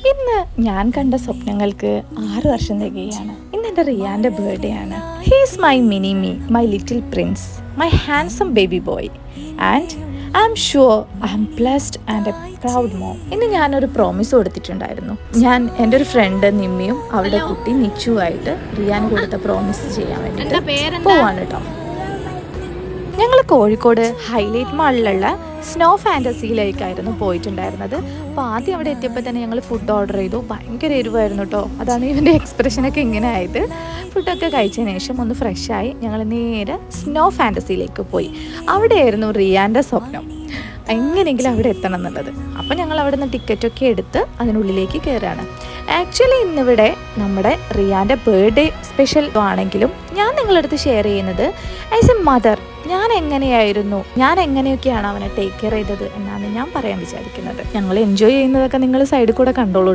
ഇന്ന് ഞാൻ കണ്ട സ്വപ്നങ്ങൾക്ക് 6 വർഷം തികയാണ്. ഇന്ന് എൻ്റെ റിയാൻ്റെ ബർത്ത്ഡേ ആണ്. He's my mini me, my little prince, my handsome baby boy and I am sure I am blessed and a proud mom. ഇന്ന് ഞാനൊരു പ്രോമിസ് കൊടുത്തിട്ടുണ്ടായിരുന്നു. ഞാൻ എൻ്റെ ഒരു ഫ്രണ്ട് നിമ്മിയും അവളുടെ കുട്ടി നിച്ചുവായിട്ട് റിയാന് കൊടുത്ത പ്രോമിസ് ചെയ്യാൻ വേണ്ടിയിട്ട് പോവാണ് കേട്ടോ. ഞങ്ങൾ കോഴിക്കോട് ഹൈലൈറ്റ് മാളിലുള്ള സ്നോ ഫാൻറ്റസിയിലേക്കായിരുന്നു പോയിട്ടുണ്ടായിരുന്നത്. അപ്പോൾ ആദ്യം അവിടെ എത്തിയപ്പോൾ തന്നെ ഞങ്ങൾ ഫുഡ് ഓർഡർ ചെയ്തു. ഭയങ്കര എരിവായിരുന്നു കേട്ടോ. അതാണ് ഇവൻ്റെ എക്സ്പ്രഷനൊക്കെ ഇങ്ങനെ ആയത്. ഫുഡൊക്കെ കഴിച്ചതിന് ശേഷം ഒന്ന് ഫ്രഷായി ഞങ്ങൾ നേരെ സ്നോ ഫാൻറ്റസിയിലേക്ക് പോയി. അവിടെയായിരുന്നു റിയാൻ്റെ സ്വപ്നം, എങ്ങനെയെങ്കിലും അവിടെ എത്തണം എന്നുള്ളത്. അപ്പോൾ ഞങ്ങൾ അവിടെ നിന്ന് ടിക്കറ്റൊക്കെ എടുത്ത് അതിനുള്ളിലേക്ക് കയറുകയാണ്. ആക്ച്വലി ഇന്നിവിടെ നമ്മുടെ റിയാൻ്റെ ബർത്ത്ഡേ സ്പെഷ്യൽ ആണെങ്കിലും ഞാൻ നിങ്ങളടുത്ത് ഷെയർ ചെയ്യുന്നത് ആസ് എ മദർ ഞാൻ എങ്ങനെയൊക്കെയാണ് അവനെ ടേക്ക് കെയർ ചെയ്തത് എന്നാണ് ഞാൻ പറയാൻ വിചാരിക്കുന്നത്. ഞങ്ങൾ എൻജോയ് ചെയ്യുന്നതൊക്കെ നിങ്ങൾ സൈഡിൽ കൂടെ കണ്ടോളൂ.